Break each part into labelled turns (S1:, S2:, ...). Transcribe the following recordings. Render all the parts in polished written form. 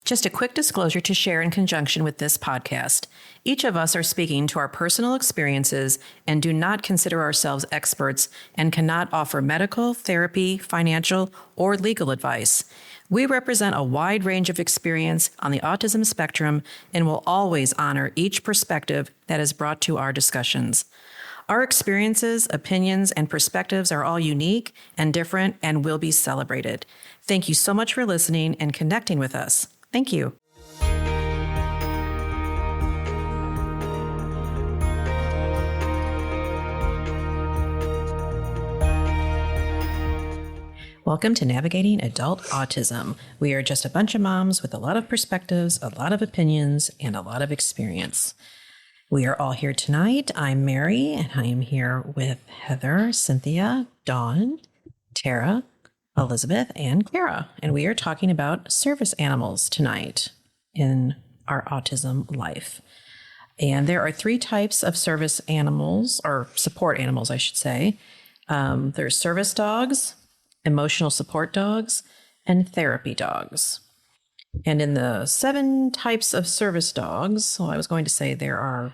S1: Just a quick disclosure to share in conjunction with this podcast. Each of us are speaking to our personal experiences and do not consider ourselves experts and cannot offer medical, therapy, financial, or legal advice. We represent a wide range of experience on the autism spectrum and will always honor each perspective that is brought to our discussions. Our experiences, opinions, and perspectives are all unique and different and will be celebrated. Thank you so much for listening and connecting with us. Thank you. Welcome to Navigating Adult Autism. We are just a bunch of moms with a lot of perspectives, a lot of opinions, and a lot of experience. We are all here tonight. I'm Mary, and I am here with Heather, Cynthia, Dawn, Tara, Elizabeth, and Kara. And we are talking about service animals tonight in our autism life. And there are three types of service animals, or support animals, I should say. There's service dogs, emotional support dogs, and therapy dogs. And in the 7 types of service dogs, well, I was going to say there are,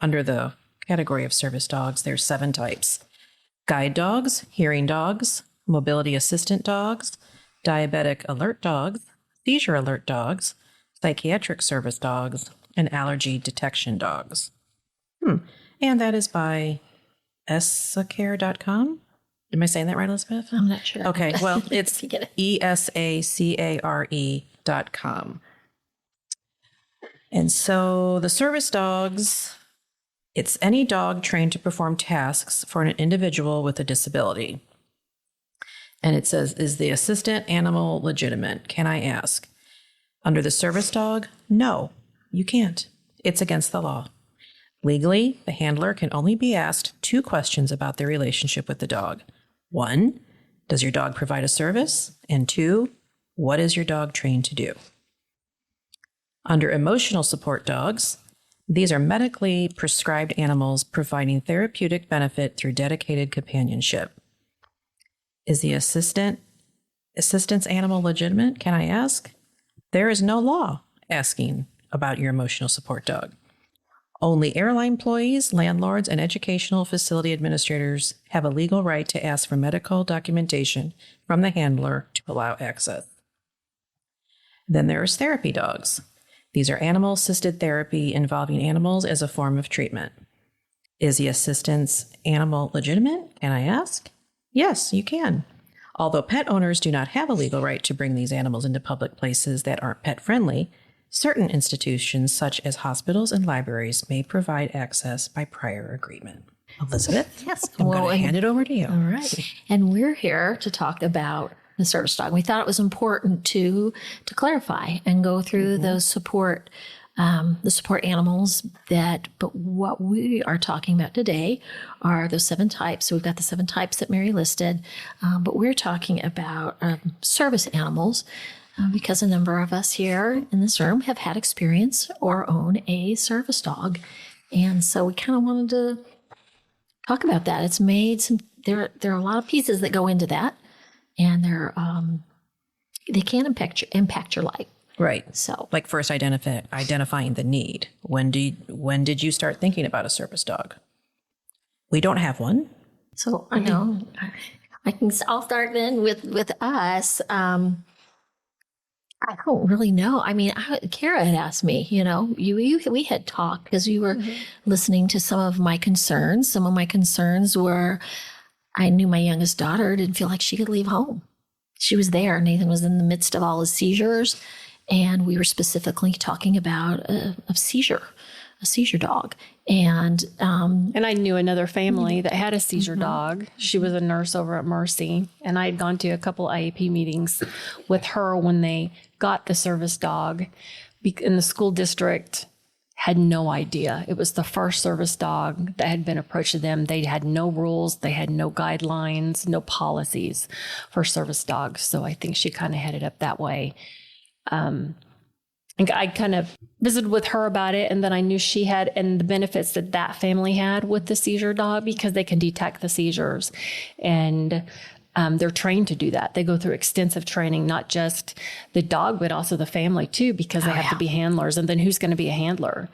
S1: under the category of service dogs, there's 7 types. Guide dogs, hearing dogs, mobility assistant dogs, diabetic alert dogs, seizure alert dogs, psychiatric service dogs, and allergy detection dogs. And that is by esacare.com. Am I saying that right, Elizabeth?
S2: I'm not sure.
S1: Okay, well, it's ESACARE.com. And so the service dogs, it's any dog trained to perform tasks for an individual with a disability. And it says, is the assistant animal legitimate? Can I ask? Under the service dog, no, you can't. It's against the law. Legally, the handler can only be asked 2 questions about their relationship with the dog. 1, does your dog provide a service? And 2, what is your dog trained to do? Under emotional support dogs, these are medically prescribed animals providing therapeutic benefit through dedicated companionship. Is the assistance animal legitimate? Can I ask? There is no law asking about your emotional support dog. Only airline employees, landlords, and educational facility administrators have a legal right to ask for medical documentation from the handler to allow access. Then there's therapy dogs. These are animal-assisted therapy involving animals as a form of treatment. Is the assistance animal legitimate? Can I ask? Yes, you can. Although pet owners do not have a legal right to bring these animals into public places that aren't pet-friendly, certain institutions, such as hospitals and libraries, may provide access by prior agreement. Elizabeth?
S2: Yes.
S1: I'm going to hand it over to you.
S2: All right. And we're here to talk about the service dog. We thought it was important to clarify and go through those support animals but what we are talking about today are those 7 types. So we've got the 7 types that Mary listed, but we're talking about service animals because a number of us here in this room have had experience or own a service dog. And so we kind of wanted to talk about that. It's made there are a lot of pieces that go into that, and they can impact your life.
S1: Right.
S2: So,
S1: like first identifying the need. When did you start thinking about a service dog? We don't have one.
S2: So I know I'll start then with us. I don't really know. I mean, Kara had asked me, we had talked because you were listening to some of my concerns. Some of my concerns were, I knew my youngest daughter didn't feel like she could leave home. She was there. Nathan was in the midst of all his seizures. And we were specifically talking about a seizure dog. And
S3: I knew another family that had a seizure dog. She was a nurse over at Mercy. And I had gone to a couple IAP meetings with her when they got the service dog. In the school district had no idea. It was the first service dog that had been approached to them. They had no rules. They had no guidelines, no policies for service dogs. So I think she kind of headed up that way. I kind of visited with her about it, and then I knew she had, and the benefits that family had with the seizure dog because they can detect the seizures. And they're trained to do that. They go through extensive training, not just the dog, but also the family too, because they have to be handlers. And then who's going to be a handler?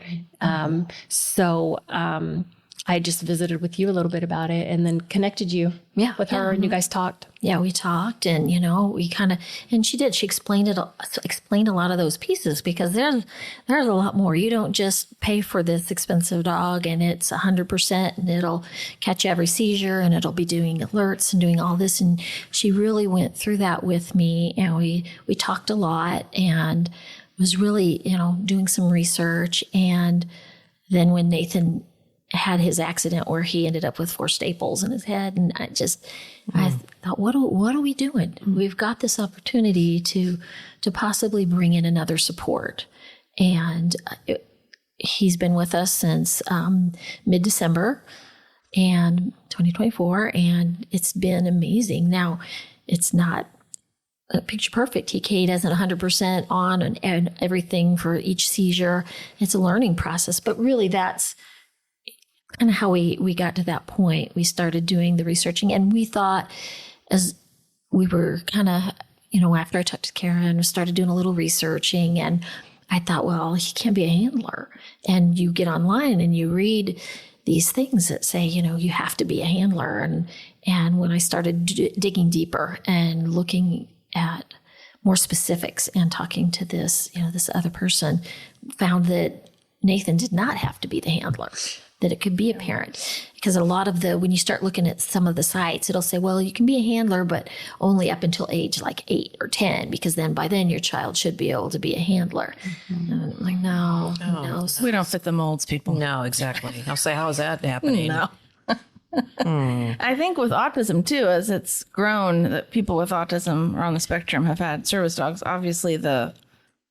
S3: I just visited with you a little bit about it and then connected you with her and you guys talked.
S2: Yeah, we talked and, we kind of, and she explained a lot of those pieces because there's a lot more. You don't just pay for this expensive dog and it's 100% and it'll catch every seizure and it'll be doing alerts and doing all this. And she really went through that with me and we talked a lot and was really, doing some research. And then when Nathan had his accident where he ended up with 4 staples in his head. And I thought, what are we doing? We've got this opportunity to possibly bring in another support. And he's been with us since mid-December and 2024. And it's been amazing. Now, it's not picture perfect. TK isn't 100% on and everything for each seizure. It's a learning process, but really that's kind of how we got to that point. We started doing the researching and we thought as we were kind of, after I talked to Kara and started doing a little researching and I thought, well, he can't be a handler. And you get online and you read these things that say, you have to be a handler. And when I started digging deeper and looking at more specifics and talking to this, this other person, found that Nathan did not have to be the handler, that it could be a parent. Because a lot of when you start looking at some of the sites, it'll say, well, you can be a handler, but only up until age like 8 or 10, because then by then your child should be able to be a handler. And I'm like, no.
S4: We don't fit the molds, people.
S1: No, exactly. I'll say, how is that happening?
S4: No. I think with autism too, as it's grown, that people with autism or on the spectrum have had service dogs. Obviously,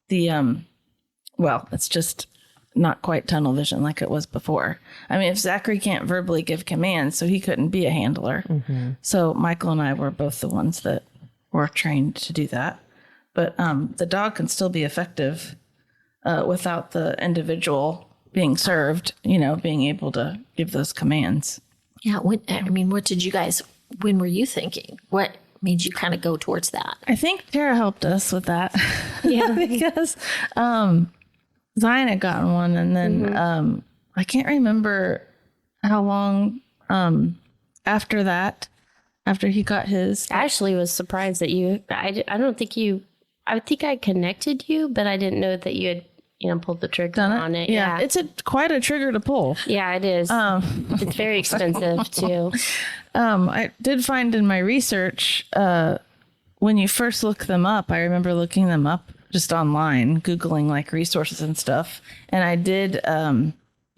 S4: it's just not quite tunnel vision like it was before. I mean, if Zachary can't verbally give commands, so he couldn't be a handler. So Michael and I were both the ones that were trained to do that. But the dog can still be effective without the individual being served, being able to give those commands.
S2: Yeah. When were you thinking? What made you kind of go towards that?
S4: I think Tara helped us with that. Yeah. Because Zion had gotten one, and then I can't remember how long after that, after he got his.
S5: Ashley was surprised that I think I connected you, but I didn't know that you had pulled the trigger on it.
S4: Yeah. It's quite a trigger to pull.
S5: Yeah, it is. It's very expensive too.
S4: I did find in my research, when you first look them up, I remember looking them up just online, Googling like resources and stuff. And I did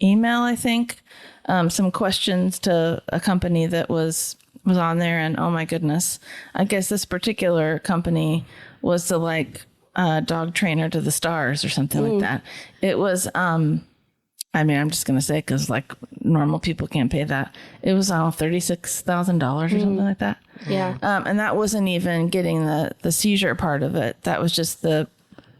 S4: email, I think, some questions to a company that was on there. And oh my goodness, I guess this particular company was the dog trainer to the stars or something like that. It was, I'm just going to say, because normal people can't pay that. It was $36,000 or something like that.
S5: Yeah.
S4: And that wasn't even getting the seizure part of it. That was just the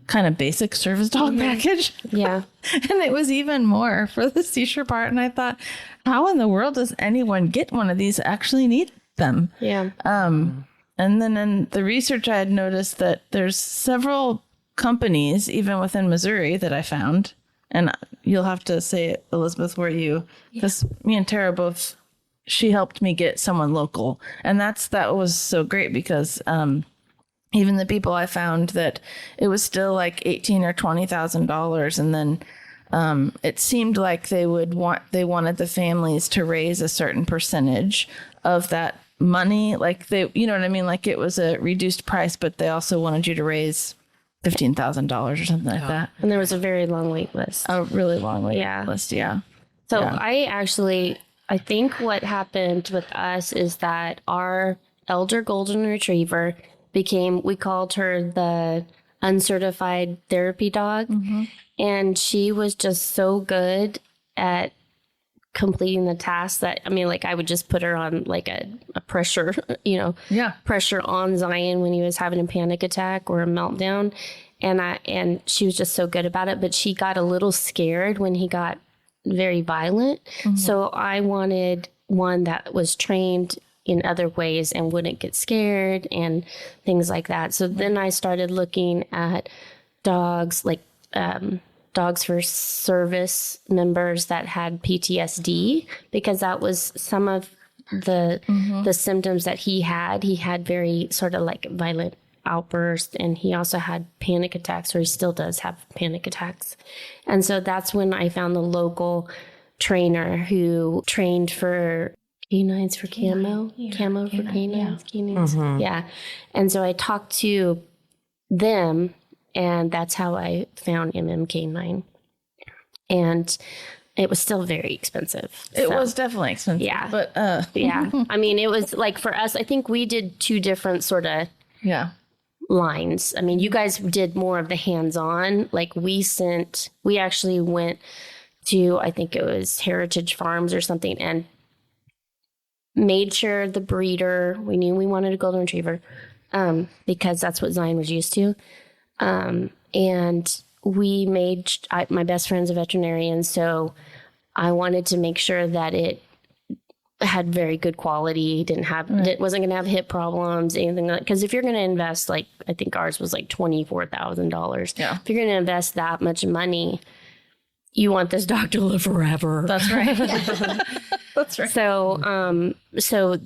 S4: kind of basic service dog package.
S5: Yeah.
S4: And it was even more for the seizure part. And I thought, how in the world does anyone get one of these actually need them?
S5: Yeah.
S4: And then in the research, I had noticed that there's several companies, even within Missouri, that I found. And you'll have to say, Elizabeth, were you? Because me and Tara both, she helped me get someone local. And that was so great because even the people I found, that it was still like $18,000 or $20,000. And then it seemed like they wanted the families to raise a certain percentage of that money. Like you know what I mean? Like it was a reduced price, but they also wanted you to raise $15,000 or something like that.
S5: And there was a very long wait list.
S4: A really long wait list. Yeah.
S5: So I think what happened with us is that our elder golden retriever we called her the uncertified therapy dog. And she was just so good at completing the task that, I would just put her on like a pressure, pressure on Zion when he was having a panic attack or a meltdown. And she was just so good about it, but she got a little scared when he got very violent. So I wanted one that was trained in other ways and wouldn't get scared and things like that. So then I started looking at dogs, like dogs for service members that had PTSD, because that was some of the symptoms that he had. He had very sort of like violent outbursts, and he also had panic attacks, or he still does have panic attacks. And so that's when I found the local trainer who trained for canines for camo, camo for canines, canines. Yeah. And so I talked to them, and that's how I found MMK9. And it was still very expensive.
S4: It was definitely expensive.
S5: Yeah.
S4: But
S5: yeah. I mean, it was like for us, I think we did two different sort of lines. I mean, you guys did more of the hands-on. Like we actually went to, I think it was Heritage Farms or something, and made sure the breeder, we knew we wanted a golden retriever, because that's what Zion was used to. And we my best friend's a veterinarian, so I wanted to make sure that it had very good quality, it wasn't going to have hip problems, anything like, because if you're going to invest, like, I think ours was like $24,000. Yeah. If you're going to invest that much money, you want this dog to live forever.
S4: That's right. That's right.
S5: So, so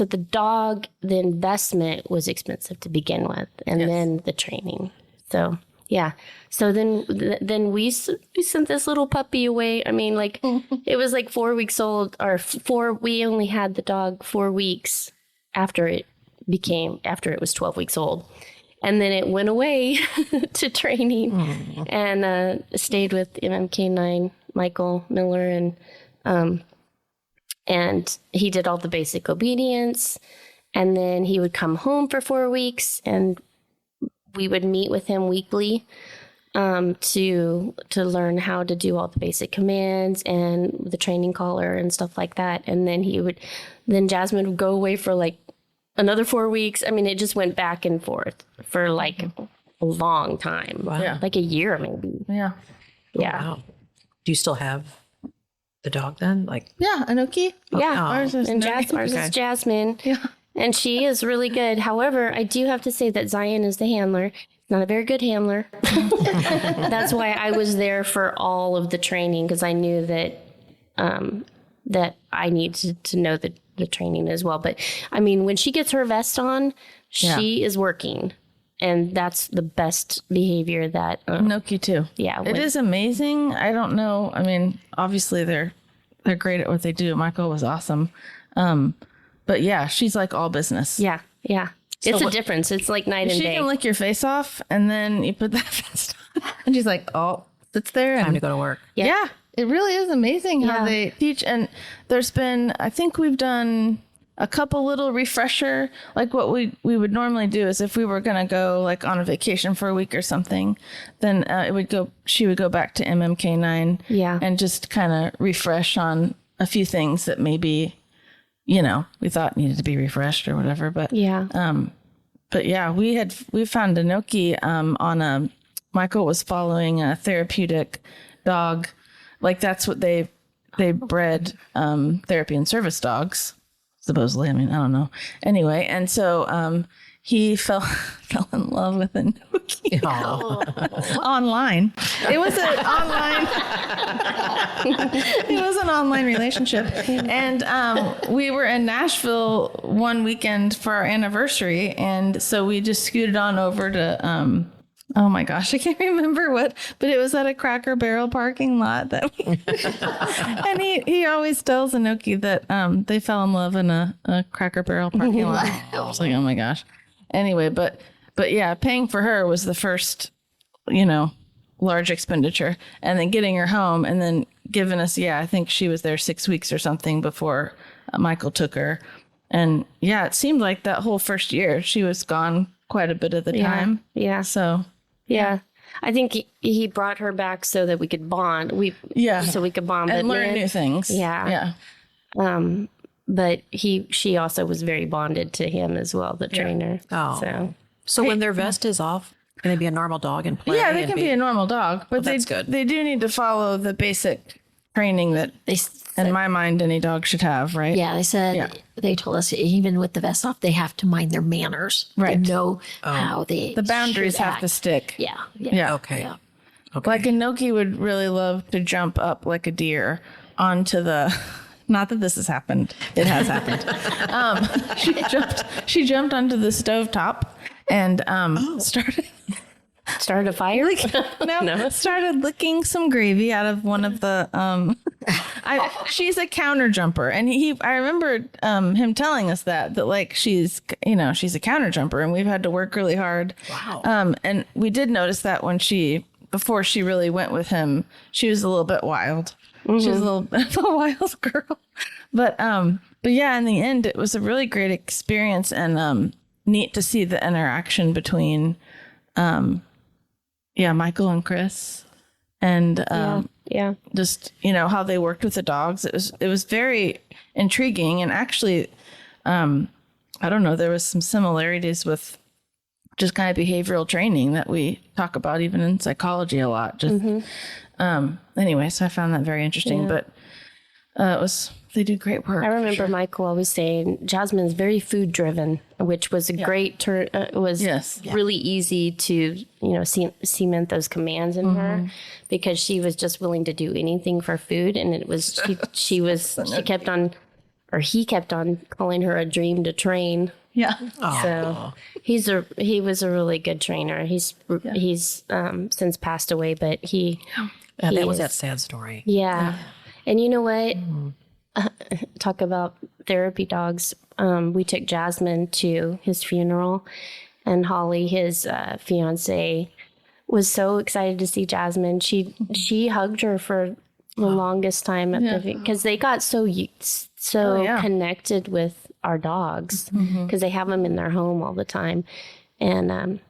S5: the dog, the investment was expensive to begin with, and then the training. So, yeah. So then we sent this little puppy away. I mean, like, it was like 4 weeks old, we only had the dog 4 weeks after it was 12 weeks old. And then it went away to training and stayed with MMK9, Michael Miller, and he did all the basic obedience. And then he would come home for 4 weeks, and we would meet with him weekly to learn how to do all the basic commands and the training collar and stuff like that. And then Jasmine would go away for like another 4 weeks. I mean, it just went back and forth for like a long time.
S1: Wow. Yeah.
S5: Like a year maybe.
S4: Yeah.
S5: Yeah.
S1: Wow. Do you still have the dog then? Like,
S4: Yeah, Anoki.
S5: Yeah.
S4: Ours is
S5: Ours is Jasmine.
S4: Yeah.
S5: And she is really good. However, I do have to say that Zion is the handler. Not a very good handler. That's why I was there for all of the training, because I knew that that I needed to know the training as well. But I mean, when she gets her vest on, she is working. And that's the best behavior that
S4: Noki too.
S5: Yeah.
S4: It is amazing. I don't know. I mean, obviously they're great at what they do. Michael was awesome. But yeah, she's like all business.
S5: Yeah. Yeah. It's a difference. It's like night and
S4: She
S5: day.
S4: can lick your face off, and then you put that vest on, and she's like, "Oh, sits there."
S1: time
S4: And
S1: to go to work.
S4: yeah, it really is amazing how they teach. And there's been, I think we've done a couple little refresher. Like what we would normally do is if we were gonna go like on a vacation for a week or something, then she would go back to MMK9, and just kind of refresh on a few things that maybe, we thought needed to be refreshed or whatever. But but yeah, we found Anoki on Michael was following a therapeutic dog. Like that's what they bred therapy and service dogs, supposedly. I mean, I don't know. Anyway, and so he fell in love with Anoki online. It was an online relationship, and we were in Nashville one weekend for our anniversary, and so we just scooted on over to oh my gosh, I can't remember but it was at a Cracker Barrel parking lot that and he always tells Anoki that they fell in love in a Cracker Barrel parking lot. I was like, oh my gosh. Anyway, but yeah, paying for her was the first, large expenditure, and then getting her home and then giving us, I think she was there 6 weeks or something before Michael took her. And yeah, it seemed like that whole first year she was gone quite a bit of the time.
S5: Yeah.
S4: So,
S5: yeah. I think he brought her back so that we could bond. So we could bond
S4: and learn new things.
S5: Yeah. Yeah. But she also was very bonded to him as well, the trainer.
S1: Oh. So when their vest is off, can they be a normal dog and play?
S4: Yeah, they can be a normal dog, but
S1: that's good.
S4: They do need to follow the basic training that,
S2: They
S4: in my mind, any dog should have, right?
S2: Yeah, they said they told us even with the vest off, they have to mind their manners.
S4: Right.
S2: They know how they
S4: The boundaries
S2: should
S4: have
S2: act.
S4: to stick.
S2: Yeah.
S4: Yeah.
S1: Okay.
S2: Yeah.
S1: Okay.
S4: Like Inoki would really love to jump up like a deer onto the. Not that this has happened. It has happened. She jumped onto the stovetop and
S5: Started a fire.
S4: started licking some gravy out of one of the. She's a counter jumper, and I remember him telling us that like she's a counter jumper, and we've had to work really hard.
S1: Wow.
S4: And we did notice that before she really went with him, she was a little bit wild. She was a little bit of a wild girl, but yeah, in the end, it was a really great experience and neat to see the interaction between, Michael and Chris, and just how they worked with the dogs. It was very intriguing, and actually, I don't know, there was some similarities with just kind of behavioral training that we talk about even in psychology a lot. Just anyway, so I found that very interesting. But they did great work.
S5: I remember Michael always saying Jasmine's very food driven, which was a great turn. It was really easy to cement those commands in her, because she was just willing to do anything for food, and it was he kept on calling her a dream to train.
S4: Yeah.
S5: So he was a really good trainer. He's since passed away, but
S1: that was that sad story.
S5: Yeah. And you know what? Talk about therapy dogs. We took Jasmine to his funeral, and Holly, his fiance, was so excited to see Jasmine. She hugged her for the longest time because they got so connected with our dogs because they have them in their home all the time. And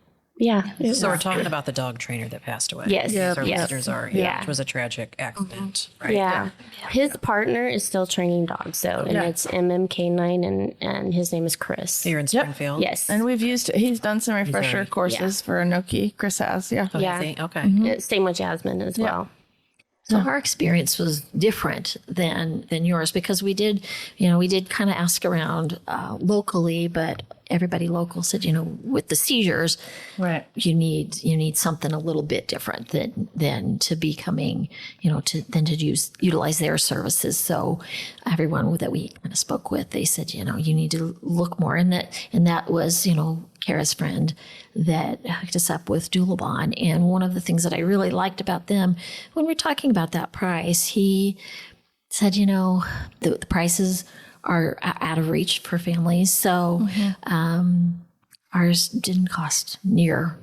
S1: So we're talking about the dog trainer that passed away.
S5: Yes.
S1: Our listeners are.
S5: Yeah.
S1: It was a tragic accident. Right.
S5: Yeah. His partner is still training dogs, though, and it's MM-K9, and his name is Chris.
S1: Here in Springfield.
S5: Yes.
S4: And he's done some refresher courses for Inoki. Chris has,
S1: Okay.
S5: Same with Jasmine as well.
S2: So our experience was different than yours, because we did kind of ask around locally, but everybody local said, with the seizures,
S4: right,
S2: you need something a little bit different than to be coming, to utilize their services. So everyone that we kind of spoke with, they said, you need to look more, and that was, Kara's friend that hooked us up with Doulabon. And one of the things that I really liked about them, when we're talking about that price, he said, the prices are out of reach for families. So ours didn't cost near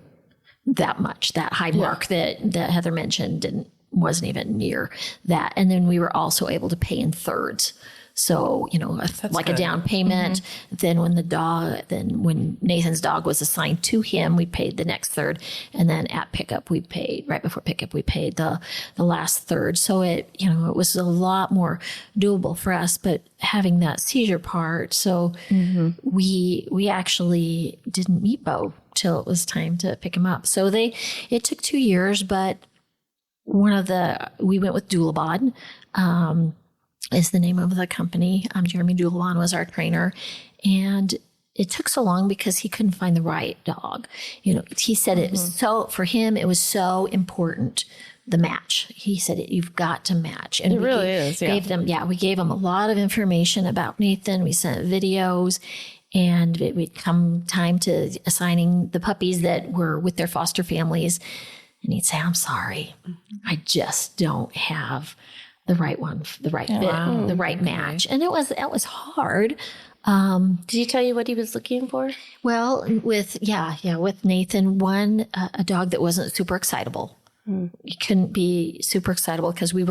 S2: that much. That high mark that Heather mentioned wasn't even near that. And then we were also able to pay in thirds. So, like a down payment. Then when Nathan's dog was assigned to him, we paid the next third. And then right before pickup, we paid the last third. So it was a lot more doable for us, but having that seizure part. So we actually didn't meet Bo till it was time to pick him up. So it took 2 years, but we went with Doulabon, is the name of the company. Jeremy Doulabon was our trainer, and it took so long because he couldn't find the right dog. He said it was for him, it was so important, the match. He said you've got to match. And
S4: it really is. Yeah.
S2: We gave him a lot of information about Nathan. We sent videos, and we'd come time to assigning the puppies that were with their foster families. And he'd say, I'm sorry, I just don't have the right one, the right fit, the right match. And that was hard.
S5: Did he tell you what he was looking for?
S2: Well, with Nathan, a dog that wasn't super excitable. He couldn't be super excitable because we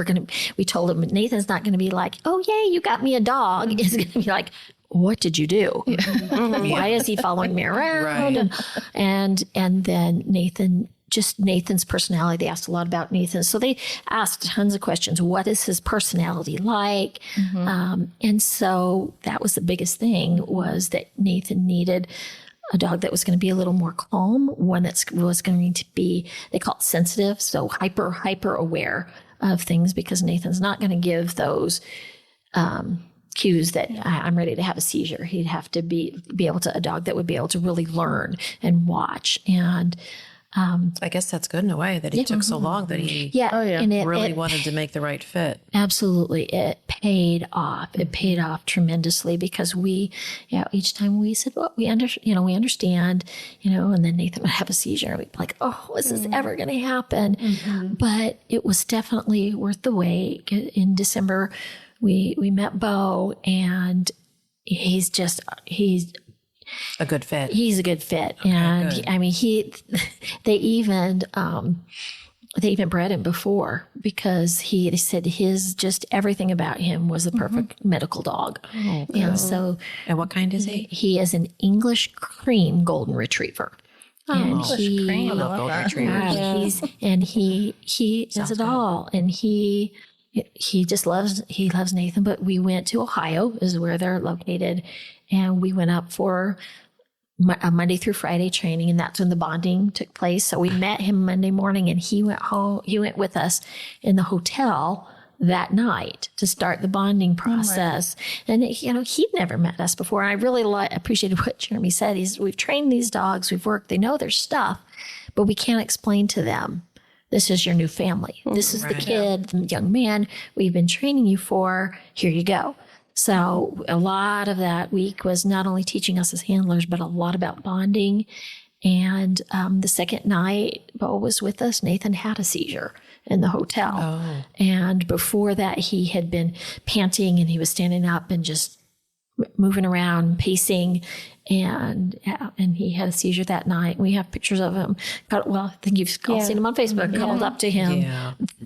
S2: told him Nathan's not going to be like, oh, yay, you got me a dog. He's going to be like, what did you do? Why is he following me around?
S1: Right.
S2: And then Nathan's personality. They asked a lot about Nathan. So they asked tons of questions. What is his personality like? And so that was the biggest thing, was that Nathan needed a dog that was going to be a little more calm, one that was going to be, they call it sensitive, so hyper aware of things because Nathan's not going to give those cues that I'm ready to have a seizure. He'd have to be able to, a dog that would be able to really learn and watch. And
S1: I guess that's good in a way that he took so long that he
S2: and it
S1: really wanted to make the right fit.
S2: absolutely, it paid off. It paid off tremendously because each time we said, well, we understand, and then Nathan would have a seizure. We'd be like, oh, is this ever going to happen? But it was definitely worth the wait. In December, we met Bo, and he's
S1: A good fit.
S2: He's a good fit. And
S1: good.
S2: I mean, they even bred him before because they said just everything about him was the perfect medical dog.
S1: Oh,
S2: and so.
S1: And what kind is he?
S2: He is an English cream golden retriver. And
S4: cream.
S1: I love golden retrievers.
S2: He does it all. And he just loves Nathan. But we went to Ohio, is where they're located. And we went up for a Monday through Friday training, and that's when the bonding took place. So we met him Monday morning, and he went home. He went with us in the hotel that night to start the bonding process. And he'd never met us before. And I really appreciated what Jeremy said. We've trained these dogs, we've worked, they know their stuff, but we can't explain to them, this is your new family. This is the kid, the young man we've been training you for. Here you go. So a lot of that week was not only teaching us as handlers, but a lot about bonding. And the second night Bo was with us, Nathan had a seizure in the hotel.
S1: Oh.
S2: And before that, he had been panting and he was standing up and just moving around, pacing. And he had a seizure that night. We have pictures of him. I think you've all seen him on Facebook, cuddled up to him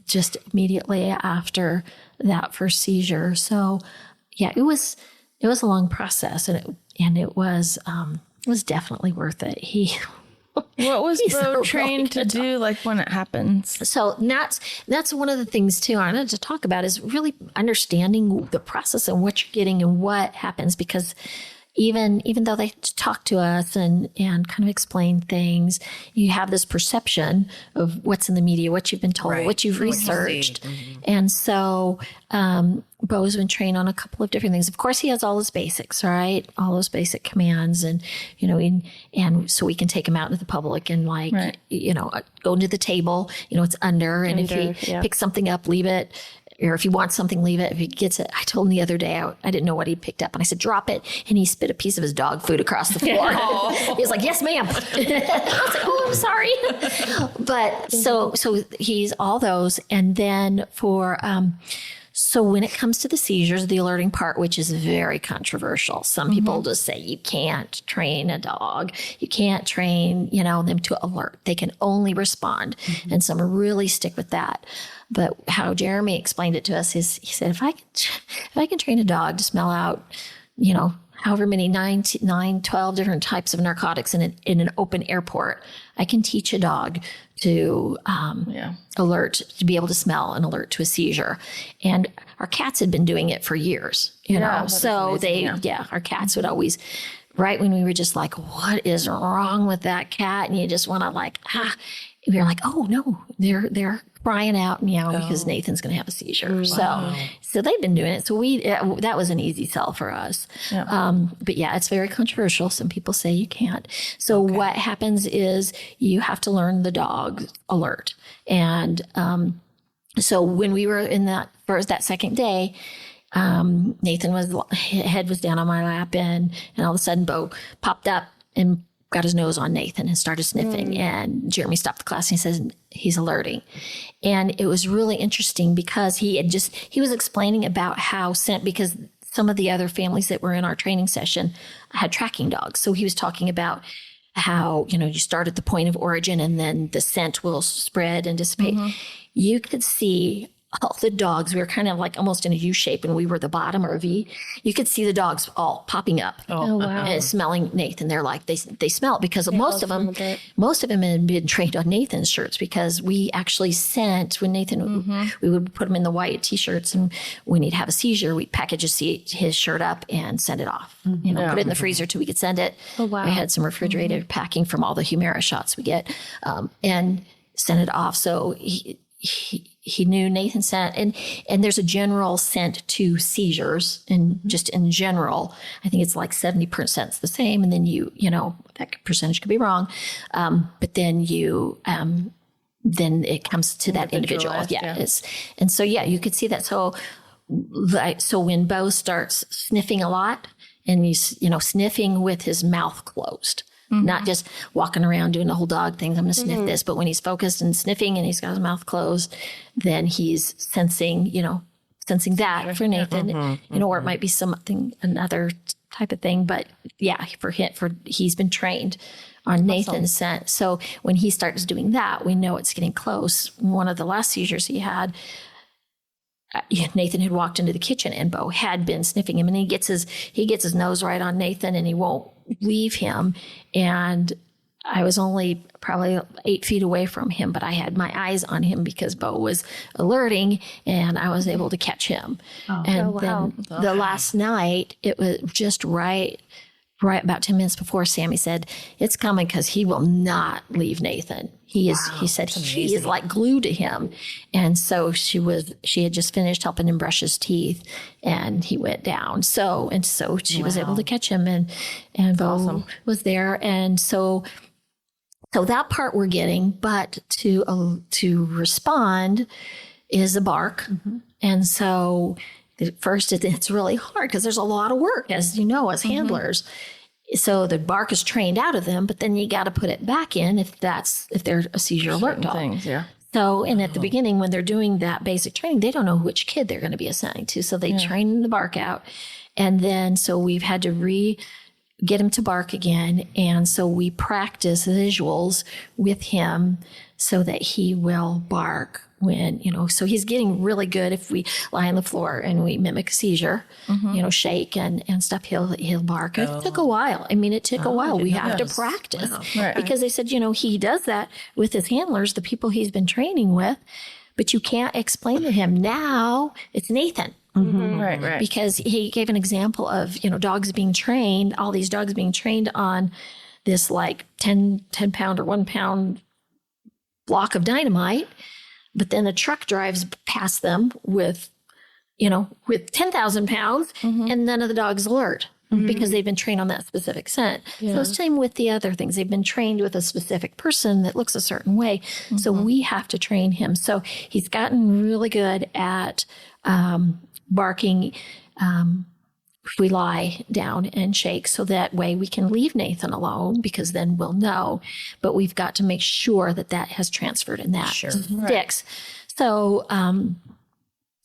S2: just immediately after that first seizure. So it was a long process, and it was definitely worth it.
S4: What was Bo
S2: a
S4: trained
S2: really
S4: to do, like when it happens?
S2: So that's one of the things too I wanted to talk about is really understanding the process and what you're getting and what happens, because even though they talk to us and kind of explain things, you have this perception of what's in the media, what you've been told, what you've researched. And so Bo's been trained on a couple of different things. Of course, he has all his basics, right? All those basic commands. And, and so we can take him out into the public and go to the table, it's under. And if he picks something up, leave it. Or if he wants something, leave it. If he gets it, I told him the other day, I didn't know what he picked up. And I said, drop it. And he spit a piece of his dog food across the floor. He was like, yes, ma'am. I was like, oh, I'm sorry. But so he's all those. And then so when it comes to the seizures, the alerting part, which is very controversial, some people just say you can't train a dog. You can't train, them to alert. They can only respond. And some really stick with that. But how Jeremy explained it to us is he said, if I can train a dog to smell out, however many 12 different types of narcotics in an open airport, I can teach a dog to alert, to be able to smell and alert to a seizure. And our cats had been doing it for years, so our cats would always, right when we were just like, what is wrong with that cat? And you just want to we were like, oh no, they're crying out, meowing because Nathan's going to have a seizure. Wow. So they've been doing it. So that was an easy sell for us. Yeah. But it's very controversial. Some people say you can't. So what happens is you have to learn the dog alert. And so when we were in that second day, Nathan head was down on my lap, and all of a sudden Bo popped up and got his nose on Nathan and started sniffing. And Jeremy stopped the class and he says, he's alerting. And it was really interesting because he was explaining about because some of the other families that were in our training session had tracking dogs. So he was talking about how, you start at the point of origin and then the scent will spread and dissipate. You could see all the dogs, we were kind of like almost in a U shape and we were the bottom or a V. You could see the dogs all popping up and smelling Nathan. They're like, they smell it because most of them had been trained on Nathan's shirts, because we actually sent, when Nathan, we would put him in the white t-shirts, and when he'd have a seizure, we'd package his shirt up and send it off, put it in the freezer till we could send it. Oh, wow. We had some refrigerated packing from all the Humira shots we get, and send it off. So he knew Nathan scent, and there's a general scent to seizures, and just in general, I think it's like 70% is the same, and then you know that percentage could be wrong, but then then it comes to that individual, and so you could see that. So when Bo starts sniffing a lot, and he's sniffing with his mouth closed. Not just walking around doing the whole dog thing. I'm going to sniff this. But when he's focused and sniffing and he's got his mouth closed, then he's sensing that for Nathan, or it might be another type of thing. But he's been trained on Nathan's scent. So when he starts doing that, we know it's getting close. One of the last seizures he had, Nathan had walked into the kitchen and Bo had been sniffing him, and he gets his nose right on Nathan and he won't leave him. And I was only probably 8 feet away from him, but I had my eyes on him because Bo was alerting and I was able to catch him. Then the last night, it was just right about 10 minutes before, Sammy said, it's coming because he will not leave Nathan. He said he is like glued to him. And so she had just finished helping him brush his teeth and he went down. So she was able to catch him, and Bo was there. And so that part we're getting, but to respond is a bark. And so at first it's really hard because there's a lot of work, as you know, as handlers. So the bark is trained out of them, but then you got to put it back in if they're a seizure alert dog. So, and at the beginning when they're doing that basic training, they don't know which kid they're going to be assigned to. So they train the bark out. And then, so we've had to get him to bark again. And so we practice visuals with him so that he will bark when, so he's getting really good. If we lie on the floor and we mimic a seizure, shake and stuff, he'll bark. It took a while. It took a while. We have to practice because they said, he does that with his handlers, the people he's been training with, but you can't explain to him now it's Nathan.
S4: Right.
S2: Because he gave an example of, dogs being trained, all these dogs being trained on this like 10 pound or 1 pound block of dynamite. But then a truck drives past them with 10,000 pounds and none of the dogs alert because they've been trained on that specific scent. So it's the same with the other things. They've been trained with a specific person that looks a certain way. So we have to train him. So he's gotten really good at barking if we lie down and shake, so that way we can leave Nathan alone because then we'll know. But we've got to make sure that has transferred and that sticks. So, and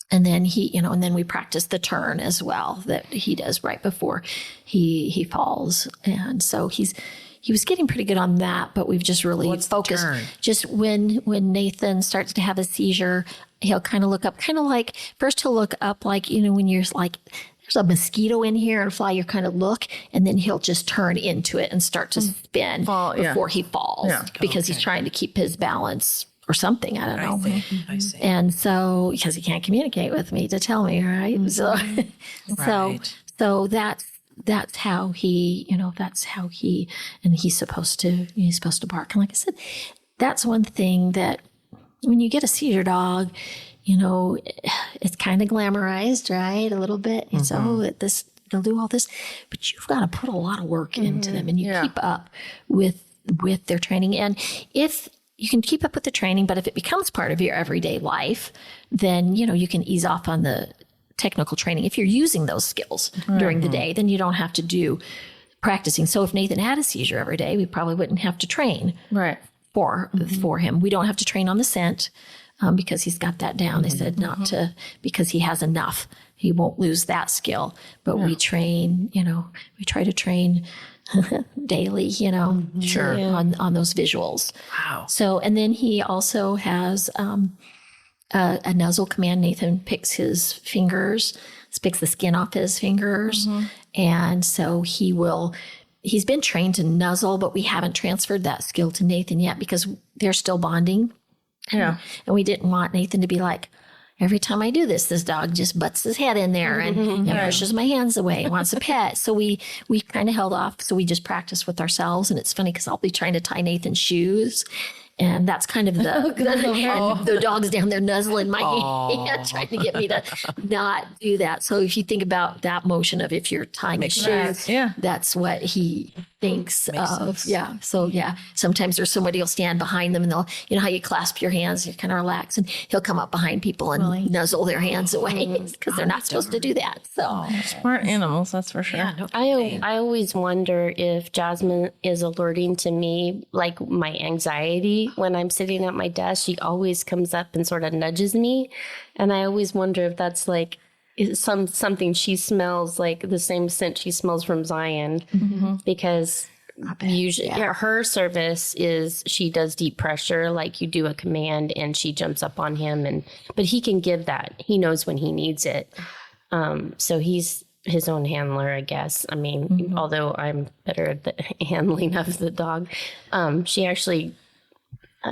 S2: then and then we practice the turn as well that he does right before he falls. And so he was getting pretty good on that, but we've just really focused. Just when Nathan starts to have a seizure, he'll kind of look up, kind of like, first he'll look up like, when you're like, there's a mosquito in here and fly, you kind of look, and then he'll just turn into it and start to spin before he falls because he's trying to keep his balance or something. I don't know.
S1: I see.
S2: And so, because he can't communicate with me to tell me, right? So that's how he, and he's supposed to bark. And like I said, that's one thing that when you get a seizure dog, it's kind of glamorized, right? A little bit. It's, they'll do all this, but you've got to put a lot of work into them, and you keep up with their training. And if you can keep up with the training, but if it becomes part of your everyday life, then, you can ease off on the technical training. If you're using those skills during the day, then you don't have to do practicing. So if Nathan had a seizure every day, we probably wouldn't have to train for him. We don't have to train on the scent. Because he's got that down. They said not to, because he has enough. He won't lose that skill. But we train, we try to train daily, on those visuals.
S1: Wow.
S2: So, and then he also has a nuzzle command. Nathan picks his fingers, picks the skin off his fingers. And so he's been trained to nuzzle, but we haven't transferred that skill to Nathan yet because they're still bonding. And we didn't want Nathan to be like, every time I do this dog just butts his head in there and pushes my hands away, wants a pet. So we kind of held off. So we just practiced with ourselves. And it's funny because I'll be trying to tie Nathan's shoes. And that's kind of the dog's down there nuzzling my hand, trying to get me to not do that. So if you think about that motion of if you're tying a shoe, that's what he thinks of. Yeah. So yeah, sometimes there's somebody will stand behind them and they'll, you know how you clasp your hands, you kind of relax, and he'll come up behind people and nuzzle their hands away because they're not supposed to do that. So
S4: Smart animals, that's for sure.
S5: I always wonder if Jasmine is alerting to me like my anxiety when I'm sitting at my desk. She always comes up and sort of nudges me, and I always wonder if that's like something she smells, like the same scent she smells from Zion, because usually her service is she does deep pressure, like you do a command and she jumps up on him, but he can give that. He knows when he needs it. So he's his own handler, I guess. I mean, although I'm better at the handling of the dog, she actually,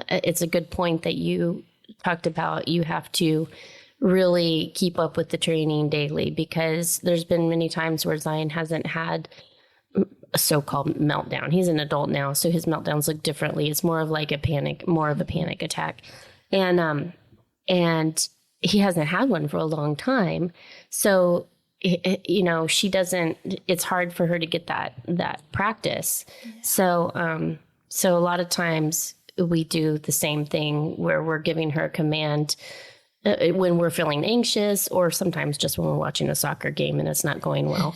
S5: it's a good point that you talked about. You have to really keep up with the training daily, because there's been many times where Zion hasn't had a so-called meltdown. He's an adult now, so his meltdowns look differently. It's more of like a panic attack. And he hasn't had one for a long time. So, you know, she doesn't, it's hard for her to get that practice. So, so a lot of times we do the same thing where we're giving her a command when we're feeling anxious, or sometimes just when we're watching a soccer game and it's not going well.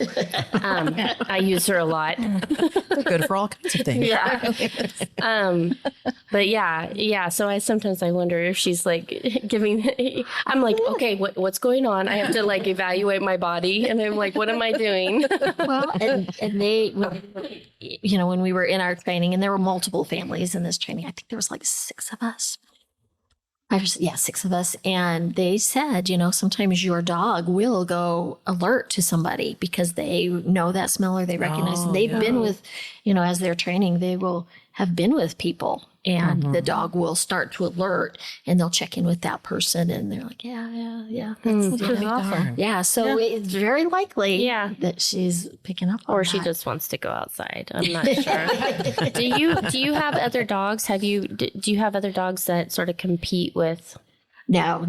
S5: I use her a lot.
S1: They're good for all kinds of things.
S5: But yeah. So I wonder if she's like giving. I'm like, okay, what's going on? I have to like evaluate my body, and I'm like, what am I doing?
S2: well, and they, you know, when we were in our training, and there were multiple families in this training. I think there was like 6 of us. 6 of us. And they said, you know, sometimes your dog will go alert to somebody because they know that smell or they recognize it. They've been with, you know, as they're training, they will have been with people, and the dog will start to alert, and they'll check in with that person, and they're like, that's
S4: Awesome.
S2: yeah. So it's very likely that she's picking up on
S5: Or she
S2: that.
S5: just wants to go outside. I'm not sure. Do you have other dogs? Do you have other dogs that sort of compete with?
S2: No.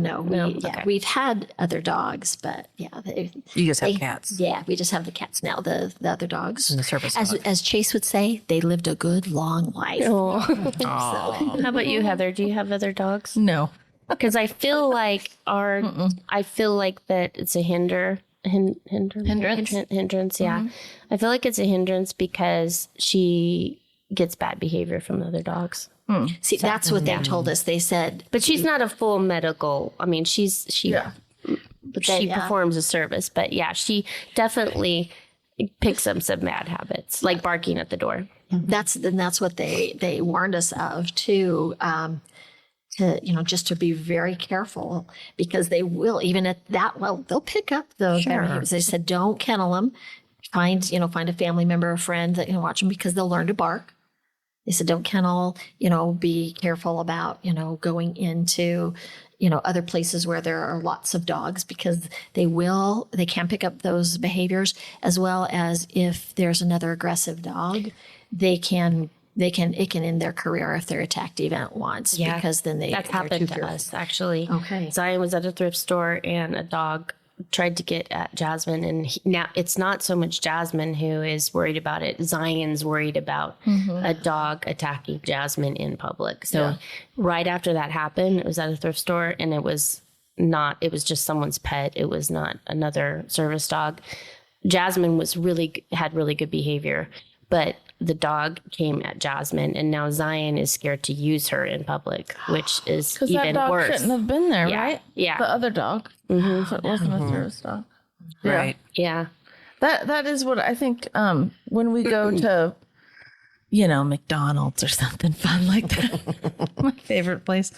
S5: Okay.
S2: We've had other dogs, but
S1: You just have cats.
S2: Yeah, we just have the cats now. The other dogs,
S1: And the service dog.
S2: as Chase would say, they lived a good long life.
S5: How about you, Heather? Do you have other dogs?
S4: No.
S5: Because I feel like I feel like that it's a hindrance. Yeah, I feel like it's a hindrance because she gets bad behavior from the other dogs.
S2: See, that's what they told us. They said,
S5: But she's not a full medical. I mean, she performs a service, but yeah, she definitely picks up some bad habits, like barking at the door.
S2: that's what they warned us of too. To, you know, just to be very careful, because they will, even at that level, they'll pick up those behaviors. They said, don't kennel them. Find a family member, a friend that can watch them, because they'll learn to bark. They said, don't kennel, you know, be careful about, you know, going into, you know, other places where there are lots of dogs, because they can pick up those behaviors, as well as if there's another aggressive dog, it can end their career if they're attacked even once, because then that's
S5: happened to us, actually.
S2: Okay.
S5: Zion was at a thrift store and a dog tried to get at Jasmine, and now it's not so much Jasmine who is worried about it. Zion's worried about a dog attacking Jasmine in public. So right after that happened, it was at a thrift store, and it was just someone's pet. It was not another service dog. Jasmine had really good behavior, but the dog came at Jasmine, and now Zion is scared to use her in public, which is even
S4: Because that dog
S5: worse.
S4: shouldn't have been there, right?
S5: Yeah.
S4: The other dog. So it wasn't a service dog.
S1: Right.
S5: Yeah.
S4: That is what I think when we go to, you know, McDonald's or something fun like that. My favorite place.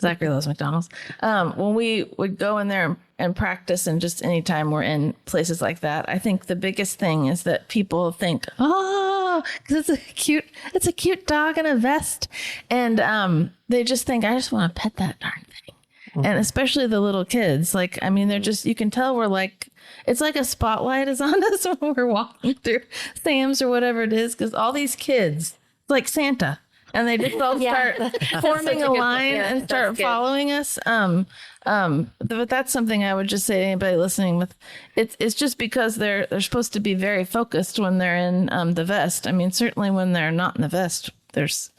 S4: Zachary loves McDonald's. When we would go in there and practice, and just anytime we're in places like that, I think the biggest thing is that people think, because it's a cute dog in a vest. And they just think, I just want to pet that darn thing. And especially the little kids, like, I mean, they're just, you can tell we're like, it's like a spotlight is on us when we're walking through Sam's or whatever it is, because all these kids, like Santa, and they just all start forming a line and start following us. But that's something I would just say to anybody listening with it's just because they're supposed to be very focused when they're in the vest. I mean, certainly when they're not in the vest, there's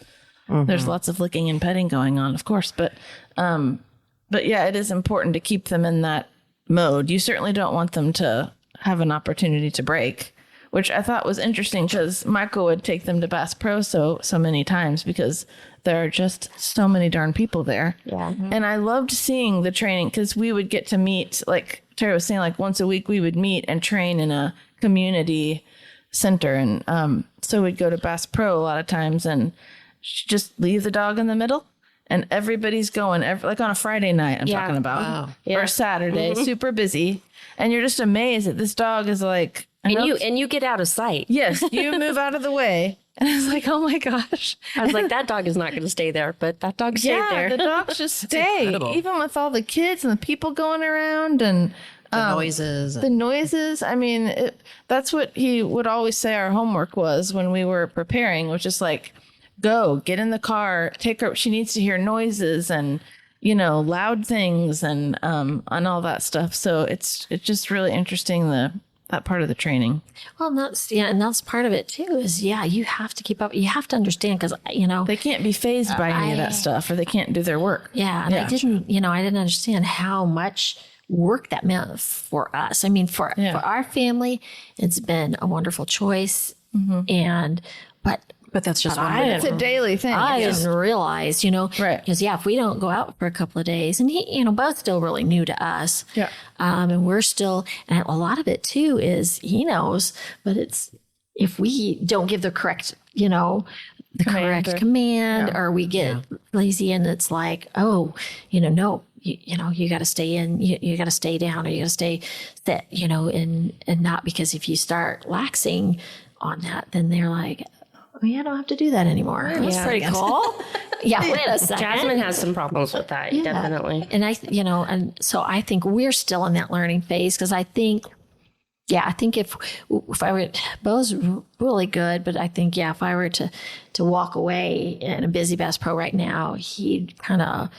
S4: lots of licking and petting going on, of course, but yeah, it is important to keep them in that mode. You certainly don't want them to have an opportunity to break, which I thought was interesting because Michael would take them to Bass Pro so many times because there are just so many darn people there.
S5: Yeah.
S4: And I loved seeing the training because we would get to meet, like Terry was saying, like once a week we would meet and train in a community center. And so we'd go to Bass Pro a lot of times and just leave the dog in the middle. And everybody's going, like on a Friday night, I'm talking about, or a Saturday, super busy. And you're just amazed that this dog is like,
S6: and you get out of sight.
S4: yes, you move out of the way. And I was like, oh my gosh.
S6: I was like, that dog is not going to stay there, but that dog stayed there.
S4: The dogs just stay, even with all the kids and the people going around and
S1: The noises.
S4: the noises. I mean, that's what he would always say our homework was when we were preparing, which is like, go get in the car, take her. She needs to hear noises and, loud things and all that stuff. So it's just really interesting, that part of the training.
S2: Well, and that's part of it too. Is you have to keep up. You have to understand because
S4: They can't be phased by any of that stuff, or they can't do their work.
S2: Yeah, and I didn't understand how much work that meant for us. I mean, for our family, it's been a wonderful choice,
S1: But that's just one
S4: It's a daily thing.
S2: I didn't realize,
S4: Right.
S2: because if we don't go out for a couple of days, and he, both still really new to us,
S4: Yeah.
S2: and we're still, and a lot of it too is he knows, but it's if we don't give the correct, correct command, or we get lazy, and it's like, oh, no. You got to stay in, you got to stay down, or you got to stay set, and not, because if you start laxing on that, then they're like, oh, yeah, I don't have to do that anymore. That's pretty cool. Wait a second.
S5: Jasmine has some problems with that, definitely.
S2: And and so I think we're still in that learning phase, because I think if I were, Bo's really good, but I think, if I were to walk away in a busy Bass Pro right now, he'd kind of,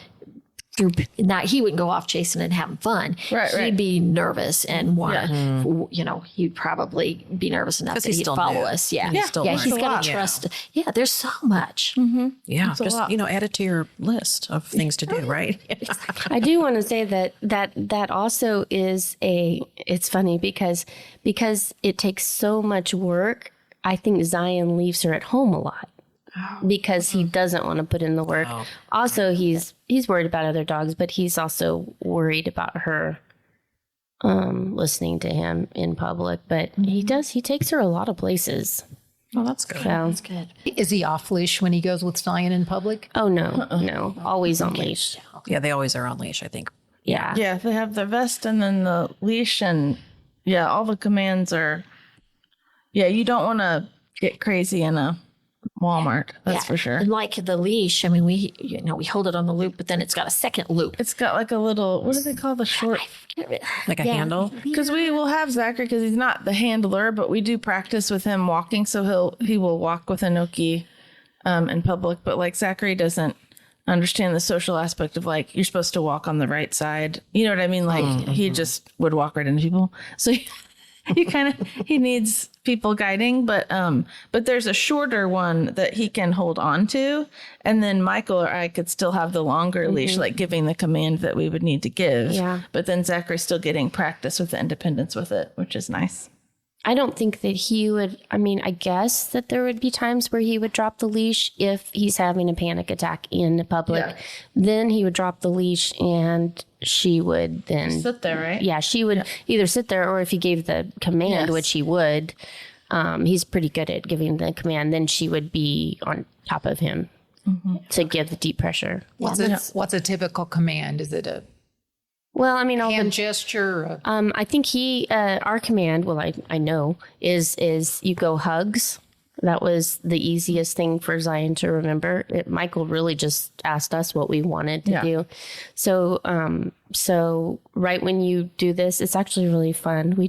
S2: he wouldn't go off chasing and having fun.
S4: Right.
S2: He'd be nervous and want to, he'd probably be nervous enough that
S1: he's
S2: he'd
S1: still
S2: follow
S1: new.
S2: us. Yeah.
S1: He's still
S2: He's
S1: learning.
S2: got to trust. Yeah. There's so much.
S1: Yeah, just add it to your list of things to do, right?
S5: I do want to say that also is it's funny because it takes so much work. I think Zion leaves her at home a lot because he doesn't want to put in the work. Also, he's worried about other dogs, but he's also worried about her listening to him in public. But he takes her a lot of places.
S1: Oh, that's good.
S5: So,
S2: That's good.
S7: Is he off leash when he goes with Zion in public?
S5: oh no, always on leash.
S1: Yeah, they always are on leash, I think.
S5: Yeah.
S4: Yeah, they have the vest and then the leash, and all the commands are. Yeah, you don't want to get crazy in a Walmart. That's for sure.
S2: And like the leash, I mean, we hold it on the loop, but then it's got a second loop.
S4: It's got like a little, what do they call the short?
S1: Like a handle.
S4: Because we will have Zachary, because he's not the handler, but we do practice with him walking, so he will walk with Inoki in public. But like Zachary doesn't understand the social aspect of like you're supposed to walk on the right side. You know what I mean? Like he just would walk right into people. So he needs people guiding, but there's a shorter one that he can hold on to, and then Michael or I could still have the longer leash, like giving the command that we would need to give.
S5: Yeah.
S4: But then Zachary's still getting practice with the independence with it, which is nice.
S5: I don't think that he would. I mean, I guess that there would be times where he would drop the leash if he's having a panic attack in public.
S4: Yeah.
S5: Then he would drop the leash, and she would then
S4: Sit there, right?
S5: Yeah, she would either sit there, or if he gave the command,
S4: Yes.
S5: which he would, he's pretty good at giving the command. Then she would be on top of him to give the deep pressure.
S7: What's a typical command? Is it a
S5: Well, I mean, all
S7: hand
S5: the
S7: gesture?
S5: I think our command, well, I know, is you go hugs. That was the easiest thing for Zion to remember. Michael really just asked us what we wanted to do. So right when you do this, it's actually really fun. We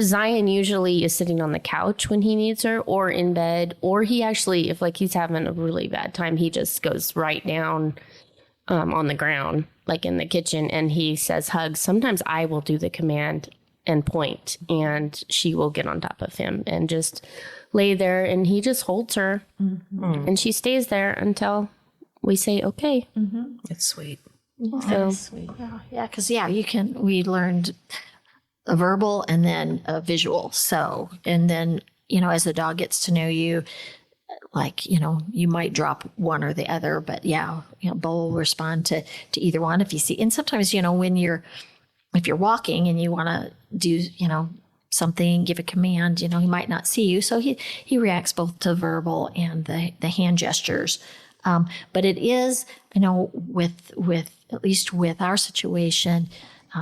S5: Zion usually is sitting on the couch when he needs her, or in bed, or he actually, if like he's having a really bad time, he just goes right down on the ground, like in the kitchen, and he says hugs. Sometimes I will do the command and point, and she will get on top of him and just lay there, and he just holds her, and she stays there until we say okay.
S1: It's sweet.
S5: So
S2: Yeah, because we learned a verbal and then a visual. So, and then, as the dog gets to know you, like, you might drop one or the other, but Bo will respond to either one if you see. And sometimes, if you're walking and you want to do, something, give a command, he might not see you. So he reacts both to verbal and the hand gestures. But it is, with at least with our situation,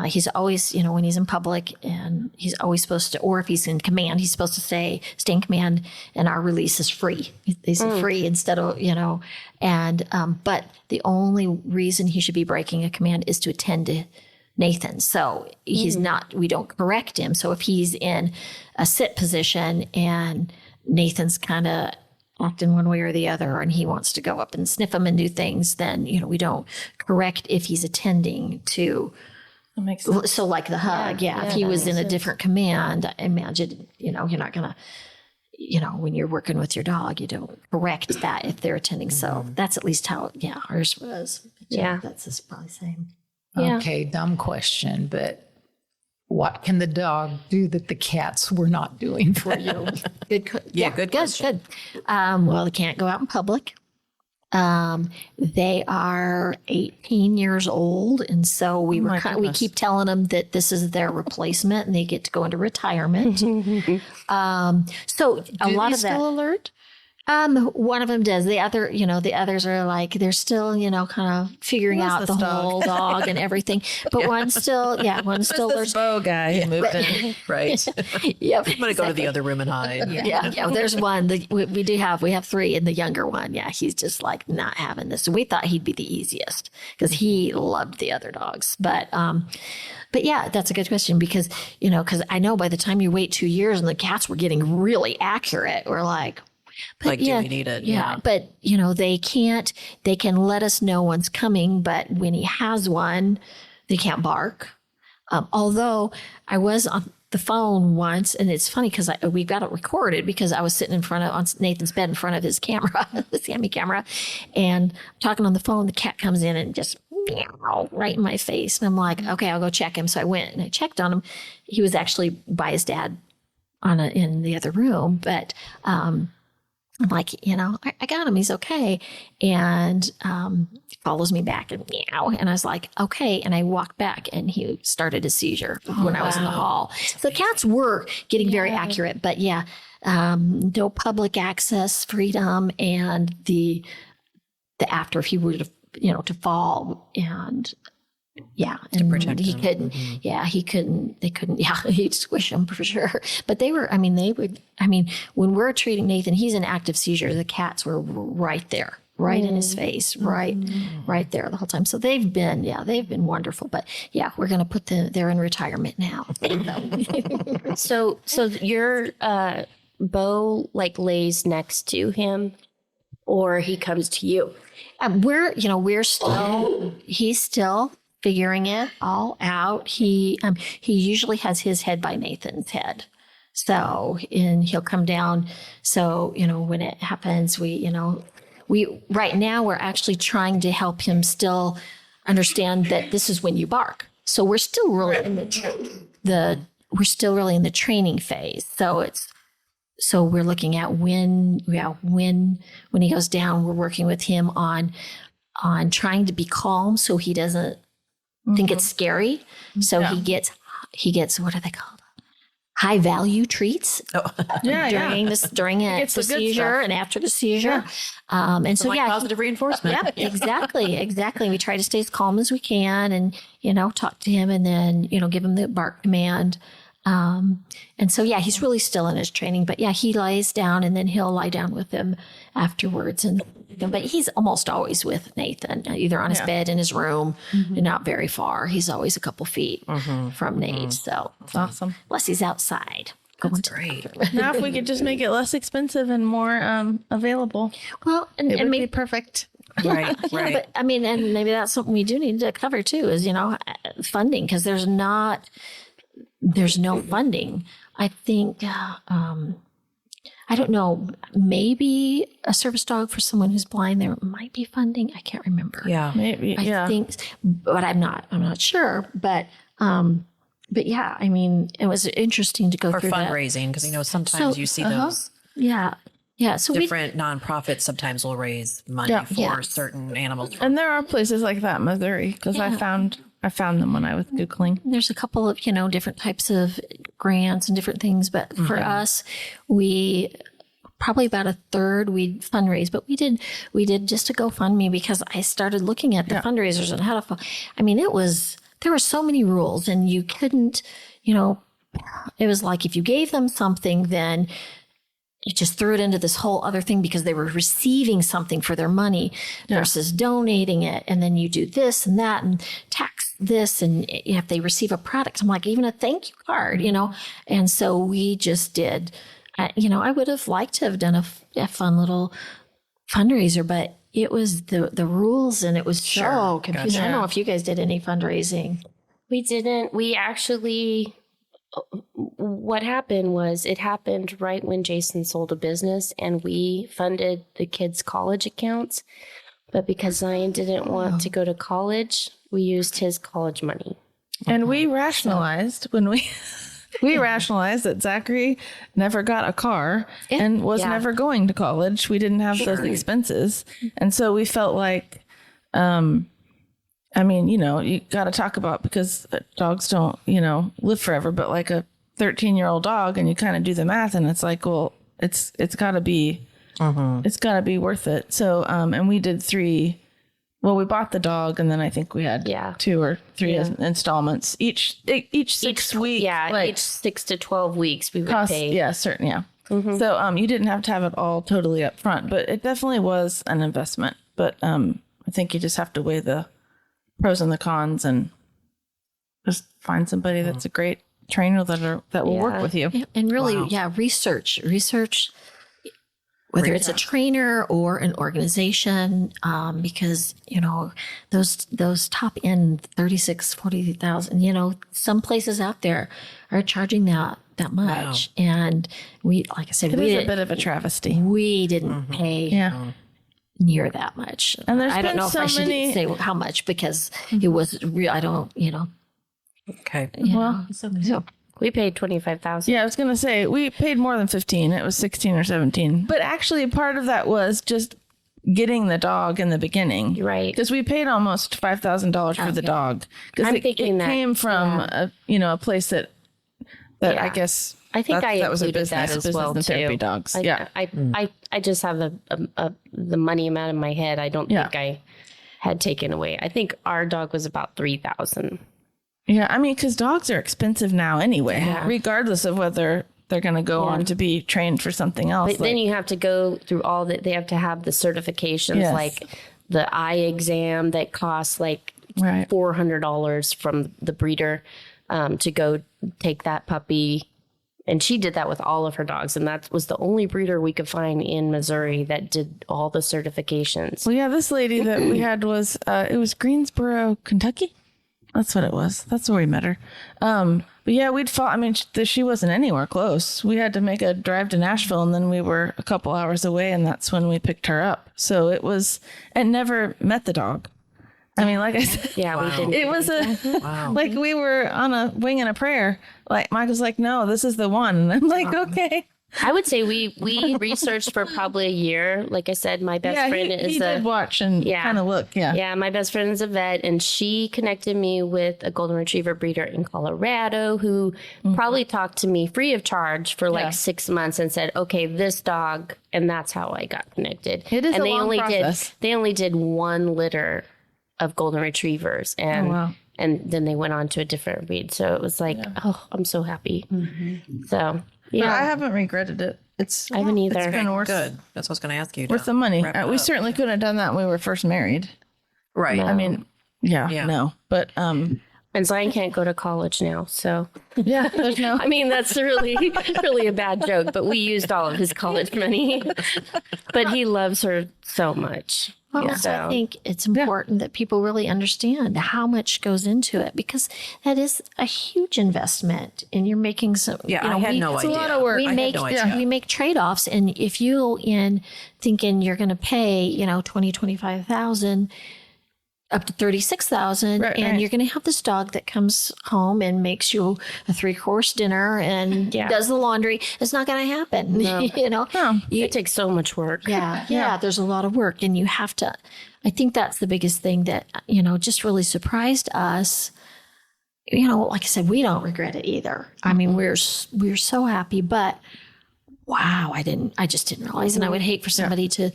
S2: he's always, when he's in public, and he's always supposed to, or if he's in command, he's supposed to stay in command, and our release is free. They say free instead of, and, but the only reason he should be breaking a command is to attend to Nathan. So he's not, we don't correct him. So if he's in a sit position and Nathan's kind of acting one way or the other, and he wants to go up and sniff him and do things, then, we don't correct if he's attending to.
S4: That makes sense.
S2: So like the hug, if he was in a different command, I imagine, you're not going to, when you're working with your dog, you don't correct that if they're attending. So that's at least how, ours was. But that's just probably the same.
S5: Yeah.
S7: Okay, dumb question, but what can the dog do that the cats were not doing for you?
S2: Good. Good. Well, they can't go out in public. They are 18 years old, and so we keep telling them that this is their replacement, and they get to go into retirement. So a lot of that.
S1: Still alert?
S2: One of them does. The other, the others are like, they're still, kind of figuring out the whole dog and everything. But one's still,
S1: This Bo guy who moved in. Right.
S2: Yep.
S1: I'm going to go to the other room and hide.
S2: Yeah. There's one. We have three, and the younger one, he's just like not having this. We thought he'd be the easiest because he loved the other dogs. But yeah, that's a good question because I know by the time you wait 2 years and the cats were getting really accurate, we're like,
S1: do we need it?
S2: Yeah. But, they can let us know one's coming, but when he has one, they can't bark. Although I was on the phone once, and it's funny because we got it recorded because I was sitting on Nathan's bed in front of his camera, the Sammy camera, and talking on the phone. The cat comes in and just meow right in my face. And I'm like, okay, I'll go check him. So I went and I checked on him. He was actually by his dad in the other room, but, I'm like, I got him. He's okay. And he follows me back and meow. And I was like, okay. And I walked back and he started a seizure when I was in the hall. So the cats were getting very accurate. But no public access freedom, and the after if he were to fall and to protect he him. Couldn't. Yeah, he couldn't. They couldn't. Yeah, he'd squish him for sure. But they would. When we're treating Nathan, he's in active seizure. The cats were right there, right in his face, right there the whole time. So they've been wonderful. But we're going to put they're in retirement now.
S5: So your Bo lays next to him, or he comes to you.
S2: He's still figuring it all out. He usually has his head by Nathan's head. So, and he'll come down. So, when it happens, we right now we're actually trying to help him still understand that this is when you bark. So we're still really in the training phase. So we're looking at when he goes down, we're working with him on trying to be calm so he doesn't think it's scary. So he gets what are they called? High value treats during the seizure and after the seizure. And so
S1: positive reinforcement.
S2: Yeah, exactly. We try to stay as calm as we can and, talk to him and then, give him the bark command. And so, he's really still in his training, but he lies down and then he'll lie down with him afterwards. And but he's almost always with Nathan, either on his bed in his room, and not very far. He's always a couple feet from Nate. So
S4: That's awesome.
S2: unless he's outside.
S1: That's great.
S4: Now, if we could just make it less expensive and more available,
S2: Well, and
S4: it would
S2: maybe
S4: be perfect.
S1: Right,
S2: Yeah,
S1: right.
S2: but I mean, and maybe that's something we do need to cover too, is, funding, because there's no funding. I think, I don't know, maybe a service dog for someone who's blind, there might be funding. I can't remember.
S1: Yeah.
S4: Maybe,
S2: I think, but I'm not sure. But yeah, I mean, it was interesting to go
S1: Or
S2: through that.
S1: fundraising, because sometimes you see those
S2: Yeah. Yeah. So
S1: different nonprofits sometimes will raise money for certain animals.
S4: And there are places like that in Missouri, because I found them when I was Googling.
S2: there's a couple of, different types of grants and different things. But for us, we probably about a third we fundraise, but we did just a GoFundMe, because I started looking at the fundraisers and how to, I mean, there were so many rules, and you couldn't, it was like if you gave them something, then you just threw it into this whole other thing because they were receiving something for their money versus donating it. And then you do this and that and tax this. And if they receive a product, I'm like, even a thank you card, And so we just did, I would have liked to have done a fun little fundraiser, but it was the rules, and it was so confusing.
S1: Gotcha.
S2: I don't know if you guys did any fundraising.
S5: We didn't. We actually, what happened was, it happened right when Jason sold a business, and we funded the kids' college accounts. But because Zion didn't want to go to college, we used his college money.
S4: And we rationalized when we rationalized that Zachary never got a car and was never going to college. We didn't have those expenses. And so we felt like, you got to talk about, because dogs don't, live forever, but like a 13-year-old dog, and you kind of do the math, and it's like, well, it's got to be, it's got to be worth it. So, and we did 3. Well, we bought the dog, and then I think we had 2 or 3 installments each 6 weeks.
S5: Yeah, each 6 to 12 weeks we would pay.
S4: Yeah, certain. Yeah. So you didn't have to have it all totally up front, but it definitely was an investment. But I think you just have to weigh the pros and the cons, and just find somebody that's a great trainer that will work with you.
S2: And really, research, whether it's a trainer or an organization, because, those top end 36, 40,000, some places out there are charging that much. Wow. And we, like I said,
S4: it is a bit of a travesty.
S2: We didn't pay near that much.
S4: And there's
S2: I don't know if I should say how much, because it was real. I don't,
S1: Okay.
S2: Well, so
S5: we paid $25,000.
S4: Yeah, I was going to say, we paid more than 15. It was 16 or 17. But actually, part of that was just getting the dog in the beginning.
S5: Right.
S4: Because we paid almost $5,000 for the dog. Because it came from a place that I guess
S5: I think I
S4: that was a
S5: included
S4: business,
S5: that as well
S4: and therapy
S5: too.
S4: dogs.
S5: I just have the money amount in my head. I don't think I had taken away. I think our dog was about $3,000.
S4: Yeah, I mean, because dogs are expensive now anyway, regardless of whether they're going to go on to be trained for something else.
S5: But then you have to go through all that. They have to have the certifications, like the eye exam that costs like $400 from the breeder to go take that puppy. And she did that with all of her dogs. And that was the only breeder we could find in Missouri that did all the certifications.
S4: Well, yeah, this lady that we had was, it was Greensboro, Kentucky. That's what it was. That's where we met her. But yeah, we'd fought. I mean, she wasn't anywhere close. We had to make a drive to Nashville, and then we were a couple hours away, and that's when we picked her up. So it was, and never met the dog. I mean, like I said,
S5: we didn't.
S4: it was like we were on a wing and a prayer. Like Michael's like, no, this is the one. And I'm like, okay.
S5: I would say we researched for probably a year. Like I said, my best friend is
S4: he did watch and kind of look.
S5: Yeah, my best friend is a vet, and she connected me with a golden retriever breeder in Colorado who probably talked to me free of charge for like 6 months and said, okay, this dog. And that's how I got connected.
S4: It is
S5: and
S4: a
S5: they
S4: long
S5: only
S4: process.
S5: They only did 1 litter of golden retrievers. And and then they went on to a different breed. So it was like, I'm so happy. So
S4: But I haven't regretted it. I
S5: haven't either.
S4: It's been worth,
S1: Good. That's what I was going to ask you.
S4: worth the money. We certainly couldn't have done that when we were first married.
S1: Right.
S5: No.
S4: I mean,
S1: Yeah.
S4: no. But
S5: And Zion can't go to college now, so
S4: yeah, there's no.
S5: I mean that's really a bad joke. But we used all of his college money. But he loves her so much.
S2: Well, so I think it's important that people really understand how much goes into it, because that is a huge investment, and you're making some.
S1: Yeah, I had no idea.
S4: a lot of work.
S2: We
S1: I
S2: make
S1: had no idea.
S2: we make trade-offs, and if you in thinking you're going to pay 25,000 up to 36,000,
S4: Right,
S2: and
S4: right.
S2: you're going to have this dog that comes home and makes you a 3-course dinner and does the laundry, it's not going to happen.
S5: It takes so much work.
S2: Yeah, there's a lot of work, and you have to. I think that's the biggest thing that just really surprised us. Like I said, we don't regret it either. I mean, we're so happy, but wow, I just didn't realize, and I would hate for somebody to,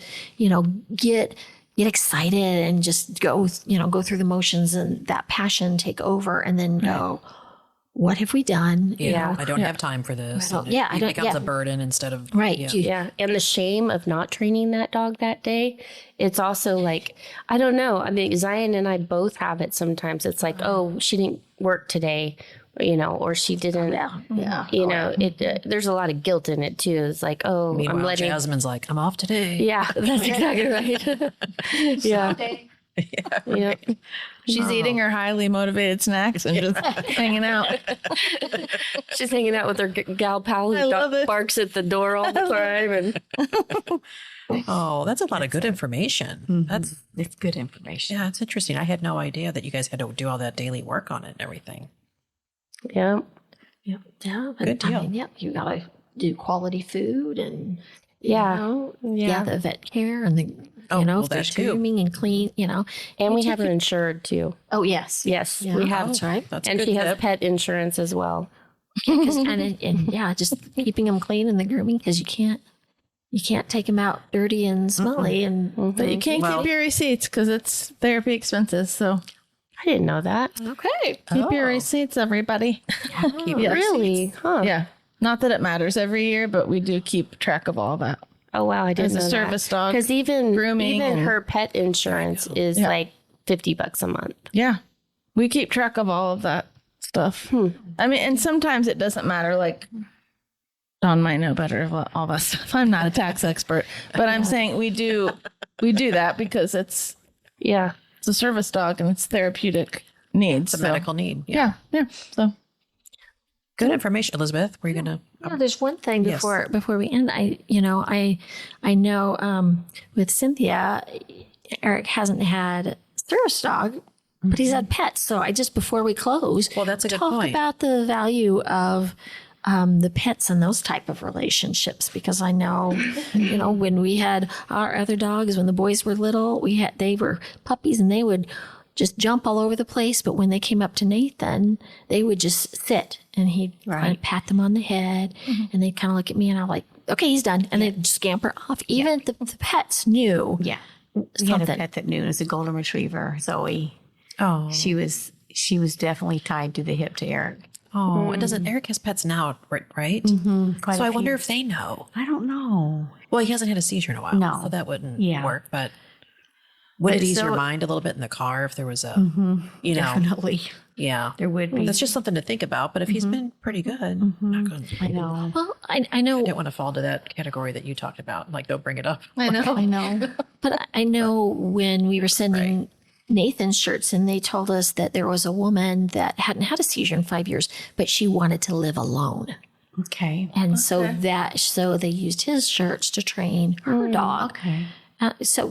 S2: get excited and just go through the motions and that passion take over, and then go, what have we done?
S1: Yeah. I don't have time for this.
S2: don't-
S1: And
S2: yeah, I
S1: it
S2: don't-
S1: becomes
S2: yeah.
S1: a burden instead of
S2: Right.
S1: Yeah.
S5: Yeah. And the shame of not training that dog that day. It's also like, I don't know. I mean, Zion and I both have it sometimes. It's like, oh, she didn't work today, or she didn't, there's a lot of guilt in it too. It's like, oh,
S1: Meanwhile,
S5: I'm letting.
S1: Jasmine's like, I'm off today.
S5: Yeah, that's exactly right. Yeah.
S4: She's eating her highly motivated snacks and just hanging out.
S5: She's hanging out with her gal pal who
S4: love it.
S5: barks at the door all the time. And
S1: Oh, that's a lot of good information. That's
S8: It's good information.
S1: it's interesting. I had no idea that you guys had to do all that daily work on it and everything.
S5: yeah.
S2: Yeah, but
S1: Good deal.
S2: I mean, you gotta do quality food and
S5: Yeah.
S2: the vet care and the
S1: Oh, well,
S2: if
S1: that
S2: there's
S1: too.
S2: grooming and clean,
S5: And we have her insured too.
S2: Oh yes,
S5: Yes,
S2: Yeah.
S5: we have.
S2: That's right.
S1: That's a
S5: And
S1: good
S5: she has
S1: tip.
S5: pet insurance as well.
S2: and just keeping them clean and the grooming, because you can't take them out dirty and smelly and
S4: But you can't keep your receipts because it's therapy expenses. So
S5: I didn't know that.
S2: okay.
S4: keep your receipts, everybody.
S5: Really? Huh.
S4: Yeah. Not that it matters every year, but we do keep track of all that.
S5: Oh wow, I didn't
S4: As a
S5: know
S4: service dog,
S5: Because even
S4: grooming and-
S5: her pet insurance is like $50 a month.
S4: Yeah. We keep track of all of that stuff. I mean, and sometimes it doesn't matter. Like, Dawn might know better about all that stuff. I'm not a tax expert, but I'm saying we do that because it's
S5: Yeah.
S4: a service dog and it's therapeutic needs.
S1: It's a medical need.
S4: Yeah. So
S1: Good information, Elizabeth. Were you going to?
S2: Yeah, there's one thing
S1: Yes.
S2: before we end. I know with Cynthia, Eric hasn't had a service dog, but he's had pets. So I just, before we close,
S1: Well, that's a good
S2: talk
S1: point.
S2: about the value of the pets and those type of relationships, because I know, when we had our other dogs, when the boys were little, they were puppies and they would just jump all over the place. But when they came up to Nathan, they would just sit and he'd kind of pat them on the head and they'd kind of look at me and I'm like, okay, he's done. And they'd scamper off. Even the pets knew.
S8: Yeah. We had a
S2: Something.
S8: pet that knew. It was a golden retriever, Zoe.
S1: Oh,
S8: She was definitely tied to the hip to Eric.
S1: it doesn't. Eric has pets now, right?
S8: Quite
S1: So
S8: a
S1: I wonder
S8: few.
S1: if they know.
S8: I don't know.
S1: Well, he hasn't had a seizure in a while,
S8: No.
S1: so that wouldn't
S8: Yeah.
S1: work. But would
S8: But
S1: it ease your
S8: so-
S1: mind a little bit in the car if there was a,
S8: Definitely.
S1: yeah,
S8: There would be.
S1: that's just something to think about. But if he's been pretty good, not good.
S8: I know.
S2: Well, I know,
S1: I didn't want to fall to that category that you talked about. Like, don't bring it up.
S4: I know.
S8: I know.
S2: but I know when we were sending Nathan's shirts, and they told us that there was a woman that hadn't had a seizure in 5 years, but she wanted to live alone.
S8: Okay.
S2: And so they used his shirts to train her dog.
S8: Okay.
S2: She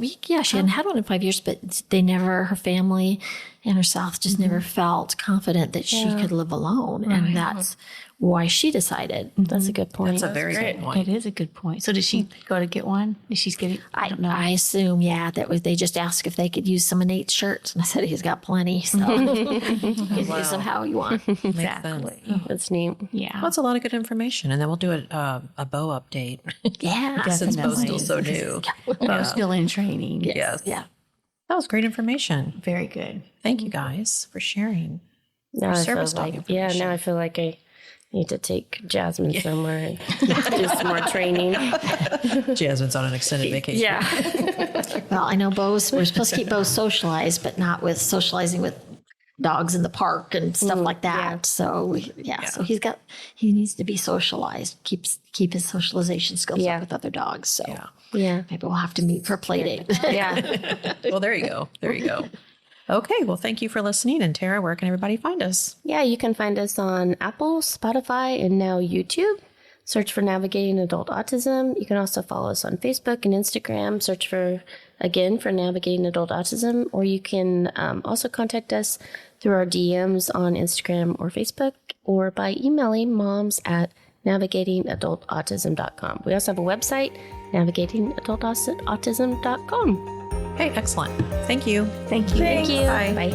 S2: hadn't had one in 5 years, but her family and herself just never felt confident that she could live alone. And that's why she decided.
S5: That's a good point.
S1: That's a very good point.
S8: It is a good point. So did she go to get one? Did she get it? I don't know.
S2: I assume, they just asked if they could use some of Nate's shirts. And I said, he's got plenty. So you can use them how you want.
S8: Exactly.
S5: That's neat.
S8: Yeah.
S1: Well, that's a lot of good information, and then we'll do a bow update
S2: Yeah.
S1: since Bo's
S8: Definitely.
S1: still so new.
S8: Bo's still in training.
S1: Yes.
S2: Yeah.
S1: That was great information.
S8: Very good.
S1: Thank you guys for sharing.
S5: Now I feel
S1: service dog
S5: like,
S1: information.
S5: now I feel like I Need to take Jasmine somewhere and do some more training.
S1: Jasmine's on an extended vacation.
S5: Yeah.
S2: Well, I know we're supposed to keep Bo socialized, but not with socializing with dogs in the park and stuff like that.
S5: yeah.
S2: So so he needs to be socialized, keep his socialization skills
S5: Yeah.
S2: up with other dogs. So
S5: Yeah.
S2: maybe we'll have to meet for play date.
S5: Yeah.
S1: Well, there you go. There you go. Okay. Well, thank you for listening. And Tara, where can everybody find us?
S5: Yeah, you can find us on Apple, Spotify, and now YouTube. Search for Navigating Adult Autism. You can also follow us on Facebook and Instagram. Search for Navigating Adult Autism. Or you can also contact us through our DMs on Instagram or Facebook, or by emailing moms@navigatingadultautism.com. We also have a website, navigatingadultautism.com.
S1: Okay. Excellent. Thank you.
S5: Thank you.
S1: Bye.
S5: Bye.